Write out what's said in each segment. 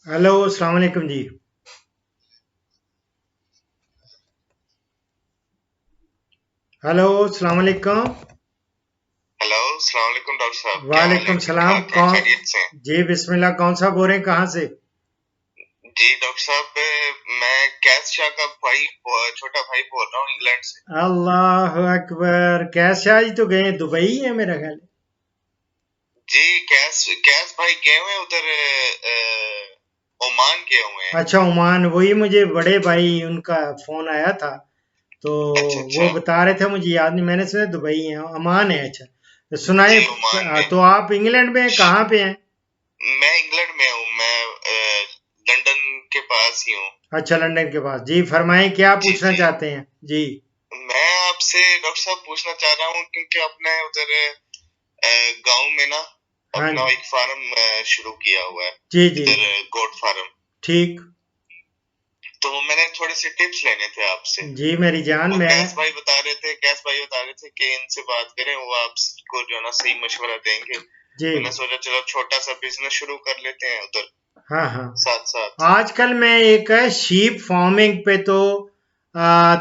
Hello अस्सलाम वालेकुम जी। Hello अस्सलाम वालेकुम। हेलो अस्सलाम वालेकुम डॉक्टर साहब, क्या हाल है? वालेकुम ठीक सलाम। ठाक है? कौन? खैरियत से हैं? जी बिस्मिल्लाह। कौन सा बोल रहे हैं, कहाँ से? जी डॉक्टर साहब, मैं कैस शाह का भाई, छोटा भाई बोल रहा हूँ, इंग्लैंड से। अल्लाह अकबर। कैसे आज तो गए दुबई है मेरा ख्याल। जी, कैस कैस भाई गए हुए हैं उधर, ओमान गए हुए हैं। अच्छा, ओमान। वही मुझे बड़े भाई उनका फोन आया था, तो अच्छा वो अच्छा। बता रहे थे, मुझे याद नहीं, मैंने सुना दुबई है, ओमान है। अच्छा तो सुनाए। जी, ओमान में। तो आप इंग्लैंड में हैं, कहाँ पे हैं? मैं इंग्लैंड में हूँ, मैं लंदन के पास ही हूँ। अच्छा, लंदन के पास। जी फरमाएं, क्या जी पूछना जी। चाहते हैं जी। मैं आपसे डॉक्टर साहब पूछना चाह रहा हूँ, क्योंकि आपने उधर गांव में ना हाँ अपना जी। एक फार्म शुरू किया हुआ है, जी जी। इधर गोट फार्म। ठीक। तो मैंने थोड़े से टिप्स लेने थे आपसे। जी मेरी जान, वो मैं। कैस भाई बता रहे थे कि इनसे बात करें, वो आपको जो है ना सही मशवरा देंगे। जी। मैंने सोचा चलो छोटा सा बिजनेस शुरू कर लेते हैं उधर हाँ हाँ। साथ साथ। आजकल मैं एक शीप फार्मिंग पे तो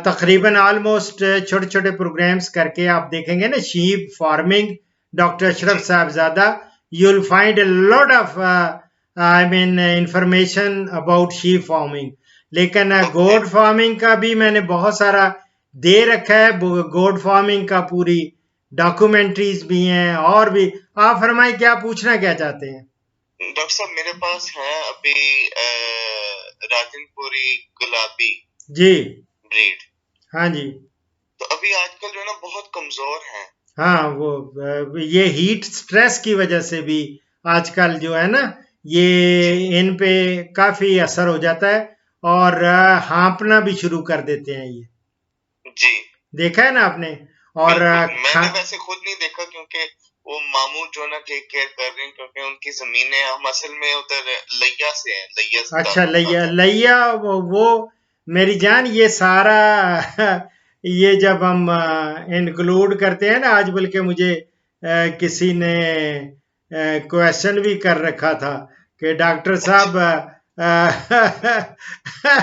तकरीबन ऑलमोस्ट छोटे छोटे प्रोग्राम्स करके आप देखेंगे ना, sheep farming, doctor Ashraf ji Sahibzada. You will find a lot of I mean information about sheep farming. लेकिन ओके। गोड फार्मिंग का भी मैंने बहुत सारा दे रखा है। गोड फार्मिंग का पूरी डॉक्यूमेंट्रीज भी हैं और भी। आप फरमाए, क्या पूछना क्या चाहते हैं? डॉक्टर साहब, मेरे पास है अभी राजनपुरी गुलाबी जी। ब्रीड। हाँ जी। तो अभी आजकल जो है ना बहुत कमजोर है। हाँ, वो ये हीट स्ट्रेस की वजह से भी आजकल जो है ना, ये जी इन पे काफी असर हो जाता है, और हाँफना भी शुरू कर देते हैं ये। जी। देखा है ना आपने? और बिल्कुल, खा। मैंने वैसे खुद नहीं देखा, क्योंकि वो मामू जो ना टेक केयर कर रहे हैं, क्योंकि उनकी जमीनें, हम असल में उधर लैया से हैं, लैया से अच्छा, ताल्लुक लैया आता है। लैया। वो मेरी जान, ये सारा ये जब हम इंक्लूड करते हैं ना, आज बल्कि मुझे किसी ने क्वेश्चन भी कर रखा था कि डॉक्टर साहब, अच्छा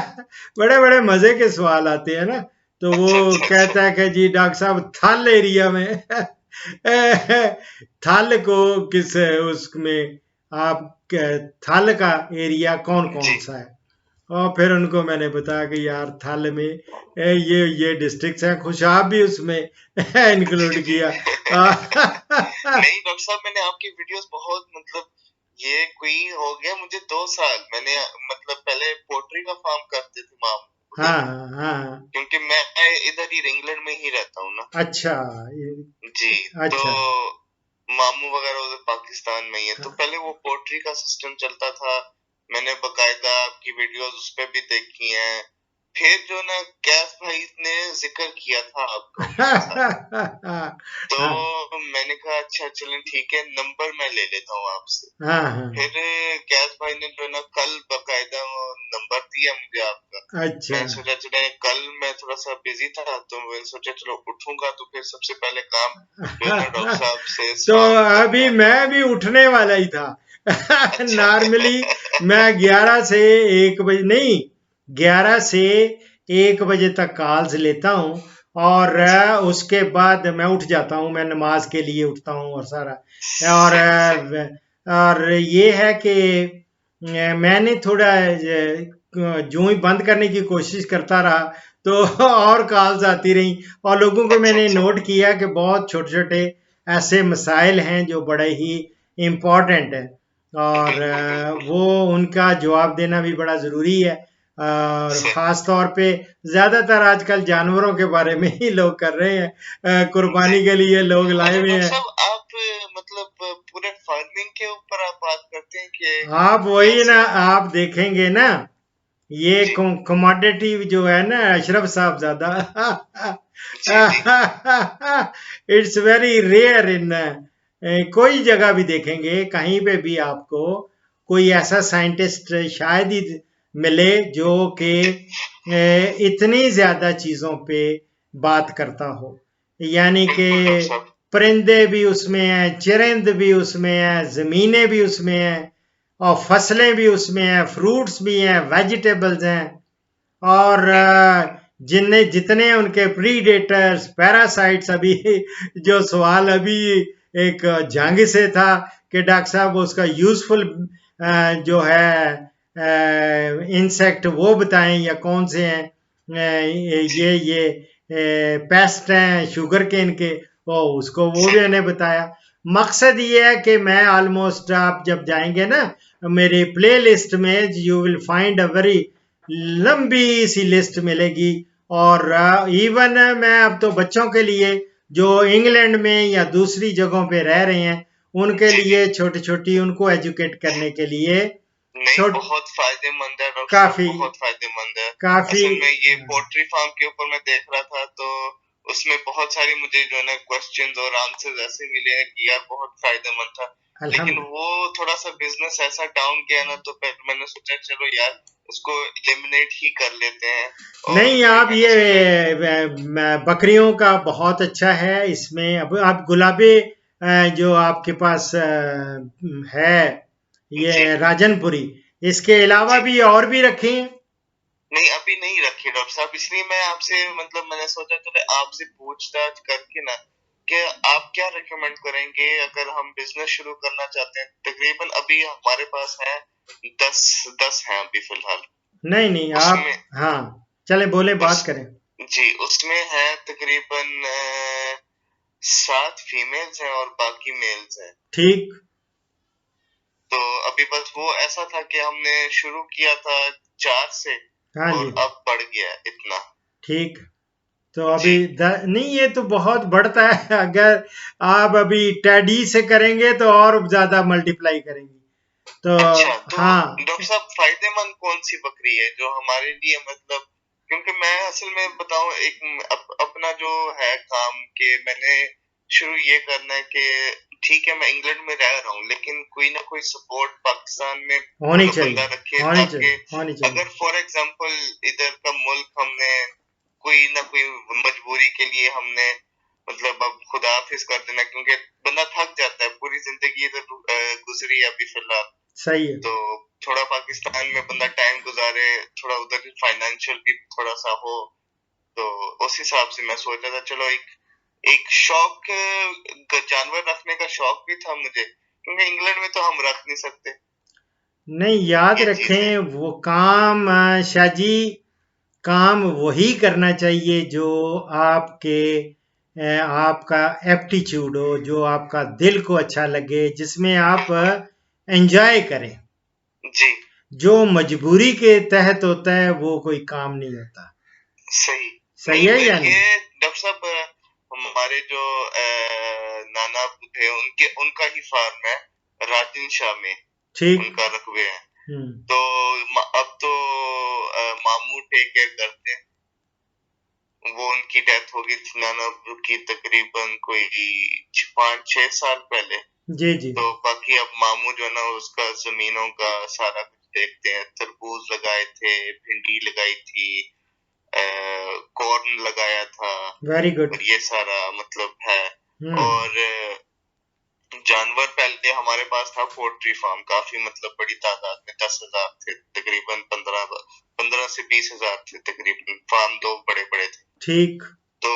बड़े बड़े मजे के सवाल आते हैं ना। तो वो अच्छा अच्छा अच्छा। कहता है कि जी डॉक्टर साहब, थल एरिया में थल को किस उसमें आप थल का एरिया कौन कौन जी सा है? और फिर उनको मैंने बताया कि यार, थल में ये डिस्ट्रिक्ट्स हैं, खुशाब भी उसमें जी इंक्लूड जी। किया। नहीं डॉक्टर साहब, मैंने आपकी वीडियोस बहुत, मतलब ये कोई हो गया मुझे 2 साल, मैंने मतलब पहले पोल्ट्री का फार्म करते थे माम हाँ उधर, हाँ हाँ। क्योंकि मैं इधर ही इंग्लैंड में ही रहता हूँ ना। अच्छा। जी। तो अच्छा। मामू वगैरह उधर पाकिस्तान में ही है, तो पहले वो पोल्ट्री का सिस्टम चलता था। मैंने बकायदा आपकी वीडियोस उस पे भी देखी हैं। फिर जो ना कैस भाई ने जिक्र किया था आपका उनके साथ, तो हाँ मैंने कहा अच्छा चलें ठीक है, नंबर मैं ले लेता हूँ आपसे। हाँ हाँ। फिर कैस भाई ने जो ना कल बकायदा वो नंबर दिया मुझे आपका। अच्छा। मैं सोचा चले, कल मैं थोड़ा सा बिजी था, तो मैं सोचा चलो उठूंगा तो फिर सबसे पहले काम जो है ना डॉक्टर साहब से तो सवाल अभी करना था। मैं भी उठने वाला ही था। अच्छा नॉर्मली मैं 11 से 1 बजे नहीं, 11 से 1 बजे तक कॉल्स लेता हूँ, और जी। उसके बाद मैं उठ जाता हूँ, मैं नमाज के लिए उठता हूँ और सारा। और सही सही। और ये है कि मैंने थोड़ा जो ही बंद करने की कोशिश करता रहा, तो और कॉल्स आती रही, और लोगों को अच्छा मैंने अच्छा। नोट किया कि बहुत छोटे छोटे ऐसे मसाइल हैं जो बड़े ही इम्पोर्टेंट है, और बिल्कुल बिल्कुल। वो उनका जवाब देना भी बड़ा ज़रूरी है। और सही। ख़ास तौर पे ज़्यादातर आजकल जानवरों के बारे में ही लोग कर रहे हैं। जी। कुर्बानी के लिए लोग लाए अच्छा हुए डॉक्टर हैं। साहब, आप मतलब पूरे फार्मिंग के ऊपर आप बात करते हैं कि आप वही ना, कैसे? आप देखेंगे ना, ये जी कमोडिटी जो है ना, अशरफ साहब ज्यादा, जी जी। इट्स वेरी रेयर इन, कोई जगह भी देखेंगे, कहीं पे भी आपको कोई ऐसा साइंटिस्ट शायद ही मिले जो कि इतनी ज्यादा चीजों पे बात करता हो। यानी कि बिल्कुल डॉक्टर साहब। परिंदे भी उसमें हैं, चिरिंद भी उसमें हैं, जमीनें भी उसमें हैं, और फसलें भी उसमें हैं, फ्रूट्स भी हैं, वेजिटेबल्स हैं, और जितने उनके प्रीडेटर्स, पैरासाइट्स, अभी जो सवाल अभी एक जंग से था कि डॉक्टर साहब उसका यूजफुल जो है इंसेक्ट वो बताएं या कौन से हैं, ये पेस्ट हैं शुगर केन के, उसको वो भी मैंने बताया। मकसद ये है कि मैं ऑलमोस्ट, आप जब जाएंगे ना मेरी प्ले लिस्ट में, you will find a very लंबी सी लिस्ट मिलेगी। और इवन मैं अब तो बच्चों के लिए जो इंग्लैंड में या दूसरी जगहों पे रह रहे हैं उनके लिए छोटी छोटी उनको एजुकेट करने के लिए नहीं, बहुत फायदेमंद है डॉक्टर काफी साहब, बहुत फायदेमंद है। काफी असल में ये पोल्ट्री फार्म के ऊपर मैं देख रहा था तो उसमें बहुत सारी मुझे जो है ना क्वेश्चंस और आंसर्स ऐसे मिले हैं कि यार बहुत फायदेमंद था, लेकिन वो थोड़ा सा बिजनेस ऐसा डाउन गया ना, तो फिर मैंने सोचा चलो यार उसको एलिमिनेट ही कर लेते हैं। नहीं, आप ये बकरियों का बहुत अच्छा है इसमें। अब आप गुलाबी जो आपके पास है ये राजनपुरी, इसके अलावा भी और भी रखे हैं? नहीं, अभी नहीं रखे डॉक्टर साहब, इसलिए मैं आपसे मतलब मैंने सोचा चलो आपसे पूछताछ करके ना कि आप क्या रेकमेंड करेंगे अगर हम बिजनेस शुरू करना चाहते हैं। तकरीबन अभी हमारे पास है 10 हैं अभी फिलहाल। नहीं आप, हाँ चले बोले, बात करें। जी, उसमें है तकरीबन 7 फीमेल्स हैं और बाकी मेल्स हैं। ठीक। तो अभी बस वो ऐसा था कि हमने शुरू किया था 4 से, हाँ और जी, अब बढ़ गया इतना। ठीक। तो अभी नहीं, ये तो बहुत बढ़ता है। अगर आप अभी टेडी से करेंगे तो और ज्यादा मल्टीप्लाई करेंगे। तो अच्छा, तो हाँ, डॉक्टर साहब फायदेमंद कौन सी बकरी है जो हमारे लिए मतलब, क्योंकि मैं असल में बताऊं एक अपना जो है काम के मैंने शुरू ये करना है कि ठीक है मैं इंग्लैंड में रह रहा हूँ लेकिन कोई ना कोई सपोर्ट पाकिस्तान में होनी मतलब चाहिए, बंदा रखे, होनी ताकि चाहिए, होनी चाहिए। अगर फॉर एग्जांपल इधर का मुल्क हमने कोई ना कोई मजबूरी के लिए हमने मतलब अब खुदा हाफिज कर देना, क्योंकि बंदा थक जाता है, पूरी जिंदगी इधर गुजरी है अभी फिलहाल। सही है। तो थोड़ा पाकिस्तान में बंदा टाइम गुजारे, थोड़ा उधर फाइनेंशियल भी थोड़ा सा हो, तो उस हिसाब से मैं सोचा था चलो एक शौक, जानवर रखने का शौक भी था मुझे, क्योंकि इंग्लैंड में तो हम रख नहीं सकते। नहीं, याद रखें वो काम, शाहजी, काम वही करना चाहिए जो आपके आपका एप्टीट्यूड हो, जो आपका दिल को अच्छा लगे, जिसमें आप एंजॉय करें। जी, जो मजबूरी के तहत होता है वो कोई काम नहीं होता। सही सही है या नहीं? ये डॉक्टर साहब हमारे जो नाना थे उनका ही फार्म है राजिन शाह में, ठीक। उनका रकबे है। तो अब तो मामू टेक केयर करते हैं, वो उनकी डेथ हो गई थी नाना की तकरीबन कोई 5-6 साल पहले। जी जी। तो बाकी अब मामू जो है ना उसका जमीनों का सारा कुछ देखते हैं, तरबूज लगाए थे, भिंडी लगाई थी, कॉर्न लगाया था, वेरी गुड। और ये सारा मतलब है। और जानवर पहले हमारे पास था पोल्ट्री फार्म, काफी मतलब बड़ी तादाद में 10,000 थे तकरीबन, 15 से 20,000 थे तकरीबन, फार्म 2 बड़े बड़े थे। ठीक। तो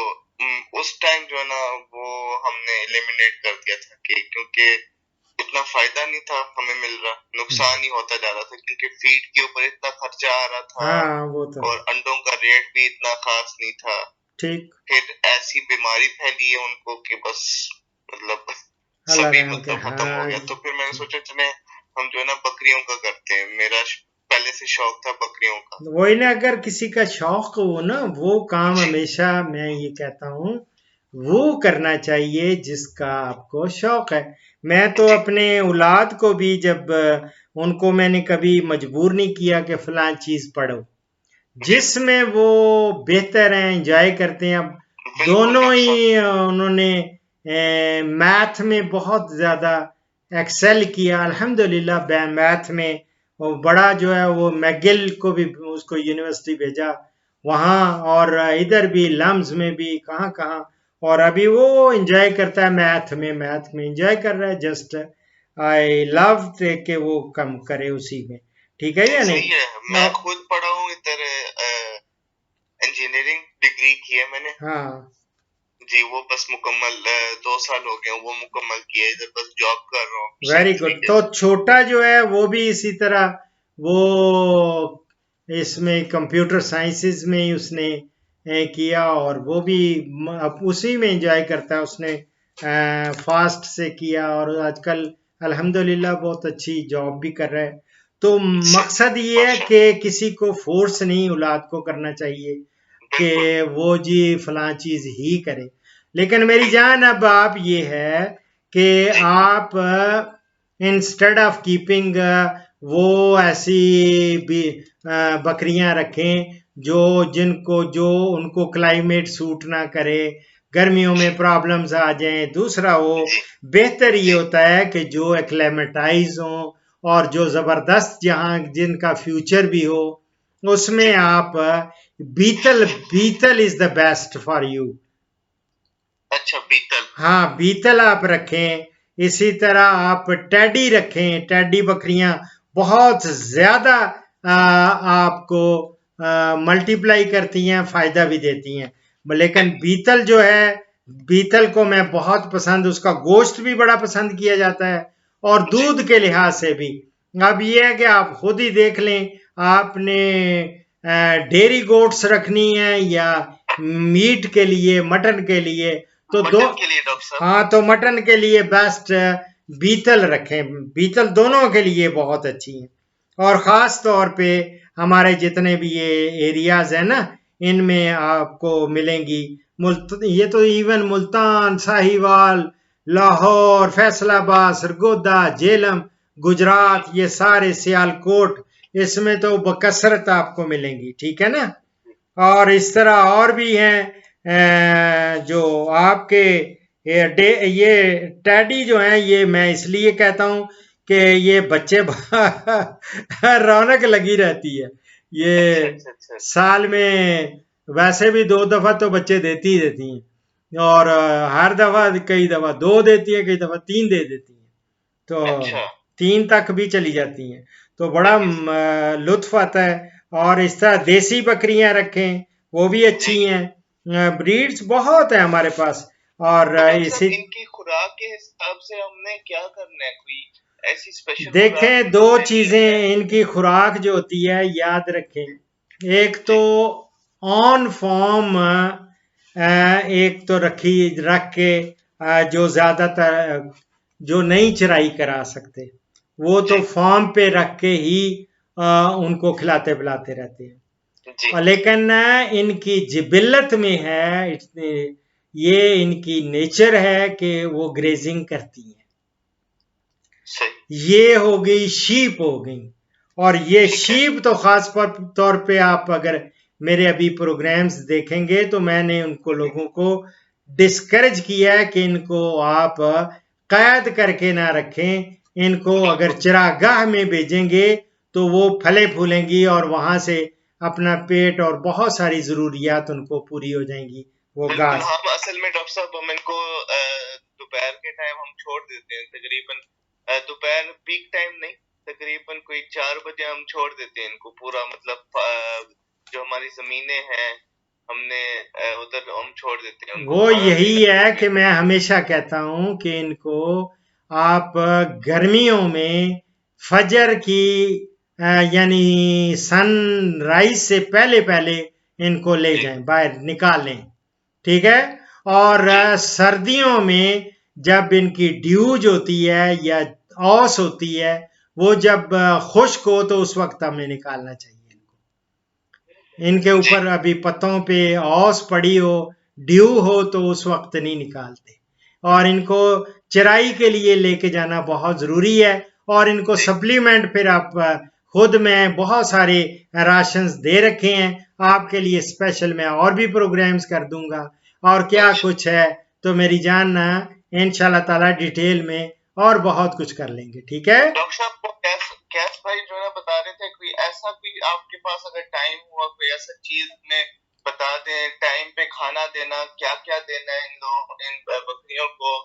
उस टाइम जो है ना वो हमने एलिमिनेट कर दिया था कि क्योंकि इतना फायदा नहीं था हमें मिल रहा, नुकसान ही होता जा रहा था, क्योंकि फीड के ऊपर इतना खर्चा आ रहा था। हाँ, वो तो। और अंडों का रेट भी इतना खास नहीं था। ठीक। फिर ऐसी बीमारी फैली है उनको कि बस मतलब सभी मतलब खत्म हो गया। तो फिर मैंने सोचा चले हम जो है ना बकरियों का करते हैं, मेरा पहले से शौक था बकरियों का। वही ना, अगर किसी का शौक हो ना, वो काम हमेशा मैं ये कहता हूँ वो करना चाहिए जिसका आपको शौक है। मैं तो अपने औलाद को भी जब उनको मैंने कभी मजबूर नहीं किया कि फलां चीज पढ़ो, जिसमें वो बेहतर हैं, एंजॉय करते हैं। अब दोनों ही उन्होंने मैथ में बहुत ज़्यादा एक्सेल किया अल्हम्दुलिल्लाह। मैथ में वो बड़ा जो है वो मैगिल को भी उसको यूनिवर्सिटी भेजा वहाँ, और इधर भी लम्स में भी कहाँ कहाँ, और अभी वो एंजॉय करता है मैथ में एंजॉय कर रहा है जस्ट। आई लव कि वो कम करे उसी में, ठीक है या नहीं? सही है, मैं खुद पढ़ा हूँ इधर, इंजीनियरिंग डिग्री की है मैंने। हाँ जी, वो बस मुकम्मल 2 साल हो गए, वो मुकम्मल किया, इधर बस जॉब कर रहा हूँ वेरी सही गुड। तरीके तो से। छोटा जो है वो भी इसी तरह, वो इसमें कंप्यूटर साइंसेज में ही उसने किया, और वो भी अब उसी में एंजॉय करता है। उसने फास्ट से किया और आजकल अल्हम्दुलिल्लाह बहुत अच्छी जॉब भी कर रहा है। तो मकसद ये है कि किसी को फोर्स नहीं औलाद को करना चाहिए कि बिल्कुल वो जी फलां चीज ही करे। लेकिन मेरी जान अब आप ये है कि जी आप इंस्टेड ऑफ कीपिंग वो ऐसी भी बकरियां रखें जो जिनको जो उनको क्लाइमेट सूट ना करे, गर्मियों जी में प्रॉब्लम्स आ जाएं। दूसरा वो जी बेहतर ये जी होता है कि जो एक्लेमेटाइज हो और जो ज़बरदस्त जहाँ जिनका फ्यूचर भी हो, उसमें जी। आप बीतल बीतल is the best for you. अच्छा, बीतल। हाँ, बीतल आप रखें। इसी तरह आप टैडी रखें। टैडी बकरियां बहुत ज्यादा आपको मल्टीप्लाई करती हैं, फायदा भी देती हैं। लेकिन बीतल जो है, बीतल को मैं बहुत पसंद, उसका गोश्त भी बड़ा पसंद किया जाता है और जी दूध के लिहाज से भी। अब ये है कि आप खुद ही देख लें, आपने डेयरी गोट्स रखनी है या मीट के लिए, मटन के लिए। तो दो, मटन के लिए डॉक्टर साहब। हाँ, तो मटन के लिए बेस्ट बीतल रखें। बीतल दोनों के लिए बहुत अच्छी है। और ख़ास तौर पे हमारे जितने भी ये एरियाज़ हैं ना, इनमें आपको मिलेंगी। ये तो इवन मुल्तान, साहिवाल, लाहौर, फैसलाबाद, सरगोदा, झेलम, गुजरात, ये सारे सियालकोट, इसमें तो बकसरत आपको मिलेंगी, ठीक है ना? और इस तरह और भी हैं जो आपके ये टैडी जो हैं, ये मैं इसलिए कहता हूँ कि ये बच्चे रौनक लगी रहती है। ये अच्छा अच्छा अच्छा। साल में वैसे भी 2 दफा तो बच्चे देती ही देती हैं, और हर दफा, कई दफा 2 देती है, कई दफा 3 दे देती हैं, तो अच्छा 3 तक भी चली जाती हैं। तो बड़ा चलिए। लुत्फ आता है। और इस तरह देसी बकरियां रखें, वो भी जी। अच्छी हैं। ब्रीड्स बहुत है हमारे पास। और तो डॉक्टर इसी, साहब, इनकी खुराक के हिसाब से हमने क्या करना है? कोई ऐसी स्पेशल खुराक देखें, भी दो तो देनी है? चीजें इनकी खुराक जो होती है, याद रखें। एक तो जी ऑन फॉर्म, एक तो रख के जो ज्यादातर जो नहीं चराई करा सकते, वो तो जी फॉर्म पे रख के ही उनको खिलाते पिलाते रहते हैं। जी। और लेकिन इनकी जिबिल्लत में है, ये इनकी नेचर है कि वो ग्रेजिंग करती हैं। सही। ये हो गई, शीप हो गई। और ये ठीक है। शीप तो खास तौर पे आप अगर मेरे अभी प्रोग्राम्स देखेंगे तो मैंने उनको लोगों को डिस्करेज किया है कि इनको आप कैद करके ना रखें। इनको अगर बिल्कुल चरागाह में भेजेंगे तो वो फले फूलेंगी और वहां से अपना पेट और बहुत सारी जरूरियात उनको पूरी हो जाएंगी, वो बिल्कुल। घास। हम असल में डॉक्टर साहब, हम इनको दोपहर के टाइम हम छोड़ देते हैं तकरीबन, दोपहर पीक टाइम नहीं, तकरीबन कोई 4 बजे हम छोड़ देते हैं इनको पूरा, मतलब जो हमारी जमीनें हैं हमने उधर हम छोड़ देते हैं उनको वो खाना यही पीना है कि करने। मैं हमेशा कहता हूं कि इनको आप गर्मियों में फजर की यानी सनराइज से पहले पहले इनको ले जी जाएं, बाहर निकाल लें, ठीक है? और जी सर्दियों में जब इनकी ड्यूज होती है या औस होती है, वो जब खुश्क हो तो उस वक्त हमें निकालना चाहिए इनको। इनके जी। ऊपर अभी पत्तों पे औस पड़ी हो, ड्यू हो, तो उस वक्त नहीं निकालते। और इनको चराई के लिए लेके जाना बहुत जरूरी है। और इनको जी सप्लीमेंट फिर आप खुद में बहुत सारे राशंस दे रखे हैं आपके लिए स्पेशल, मैं और भी प्रोग्राम्स कर दूंगा। और क्या अच्छा कुछ है तो मेरी जान इंशाल्लाह ताला डिटेल में और बहुत कुछ कर लेंगे, ठीक है? डॉक्टर साहब, वो कैश भाई जो है बता रहे थे, कोई ऐसा कोई आपके पास अगर टाइम हुआ, कोई ऐसा चीज में बता दें, टाइम पे खाना देना, क्या क्या देना है इन बकरियों को,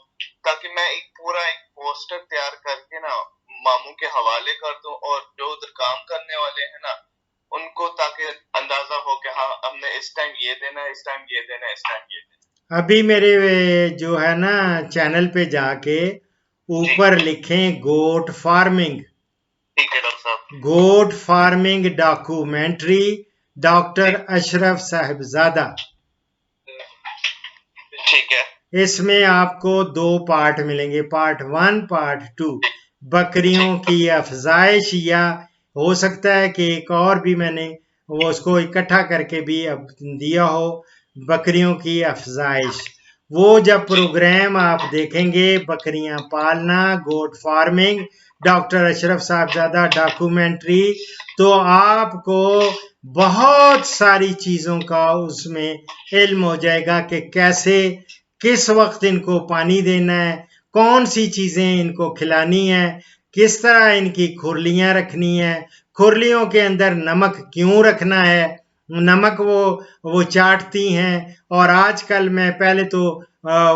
ताकि मैं एक पोस्टर तैयार करके ना मामू के हवाले कर दूं, और जो उधर काम करने वाले हैं ना उनको, ताकि अंदाजा हो कि हाँ हमने इस टाइम ये देना है, इस टाइम ये देना है, इस टाइम ये देना है। अभी मेरे जो है ना चैनल पे जाके ऊपर लिखें गोट फार्मिंग, ठीक है डॉक्टर साहब। Goat farming documentary doctor Ashraf Sahibzada, ठीक है। इसमें आपको 2 पार्ट मिलेंगे, पार्ट 1 पार्ट 2। बकरियों की अफजाइश, या हो सकता है कि एक और भी मैंने वो उसको इकट्ठा करके भी अब दिया हो, बकरियों की अफजाइश। वो जब प्रोग्राम आप देखेंगे बकरियां पालना, goat farming, doctor Ashraf Sahibzada documentary, तो आपको बहुत सारी चीज़ों का उसमें इल्म हो जाएगा कि कैसे किस वक्त इनको पानी देना है, कौन सी चीज़ें इनको खिलानी है, किस तरह इनकी खुरलियाँ रखनी है, खुरलियों के अंदर नमक क्यों रखना है, नमक वो चाटती हैं। और आजकल मैं पहले तो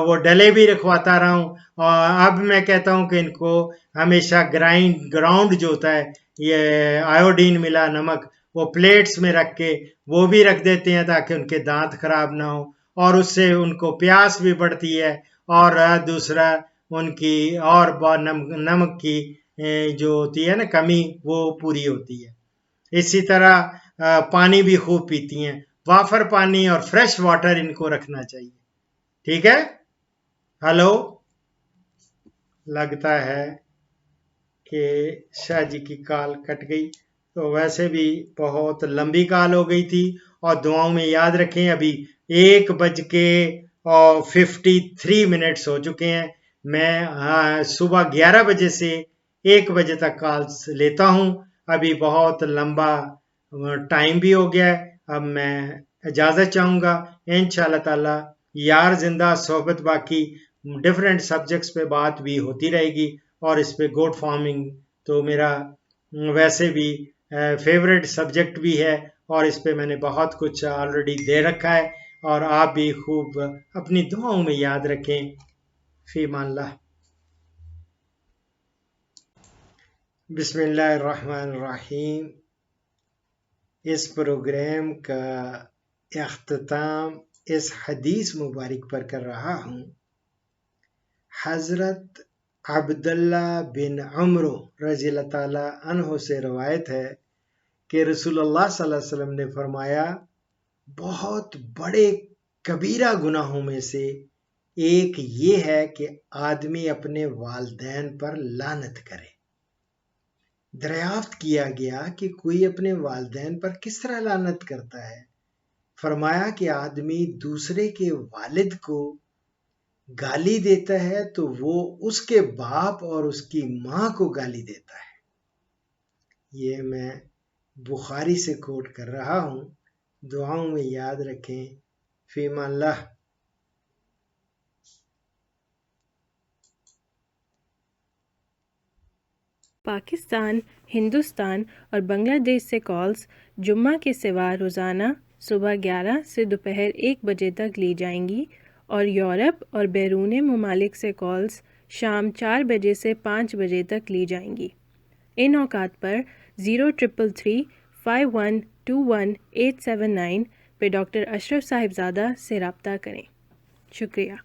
वो डले भी रखवाता रहा हूँ, और अब मैं कहता हूँ कि इनको हमेशा ग्राउंड जो होता है, ये आयोडीन मिला नमक, वो प्लेट्स में रख के वो भी रख देते हैं ताकि उनके दांत खराब ना हो, और उससे उनको प्यास भी बढ़ती है, और दूसरा उनकी और नमक की जो होती है ना कमी, वो पूरी होती है। इसी तरह पानी भी खूब पीती हैं, वाफर पानी और फ्रेश वाटर इनको रखना चाहिए। ठीक है। हेलो, लगता है कि शाह जी की कॉल कट गई, तो वैसे भी बहुत लंबी कॉल हो गई थी। और दुआओं में याद रखें, अभी 1:53 हो चुके हैं। मैं सुबह 11 बजे से 1 बजे तक कॉल्स लेता हूँ। अभी बहुत लंबा टाइम भी हो गया है, अब मैं इजाज़त चाहूँगा। इंशाअल्लाह ताला यार जिंदा सोहबत बाकी, डिफरेंट सब्जेक्ट्स पे बात भी होती रहेगी। और इस पे गोट फार्मिंग तो मेरा वैसे भी फेवरेट सब्जेक्ट भी है, और इस पे मैंने बहुत कुछ ऑलरेडी दे रखा है। और आप भी खूब अपनी दुआओं में याद रखें। फीमानल्लाह। बिस्मिल्लाहिर्रहमानिर्रहीम। इस प्रोग्राम का इख्तिताम इस हदीस मुबारक पर कर रहा हूँ। हज़रत अब्दुल्ला बिन उम्र रज़ियल्लाहु ताला अन्हु से रवायत है कि रसूलुल्लाह सल्लल्लाहु अलैहि वसल्लम ने फरमाया, बहुत बड़े कबीरा गुनाहों में से एक ये है कि आदमी अपने वालिदैन पर लानत करे। दरियाफ्त किया गया कि कोई अपने वालिदैन पर किस तरह लानत करता है। फरमाया कि आदमी दूसरे के वालिद को गाली देता है तो वो उसके बाप और उसकी माँ को गाली देता है। ये मैं बुखारी से कोट कर रहा हूँ। दुआओं में याद रखें। फीमाल्लाह। पाकिस्तान, हिंदुस्तान और बांग्लादेश से कॉल्स जुम्मा के सिवा रोज़ाना सुबह 11 से दोपहर 1 बजे तक ली जाएंगी, और यूरोप और बैरून ममालिक से कॉल्स शाम 4 बजे से 5 बजे तक ली जाएंगी। इन औकात पर 0333 5121 879 पे डॉक्टर अशरफ साहिबजादा से रब्ता करें। शुक्रिया।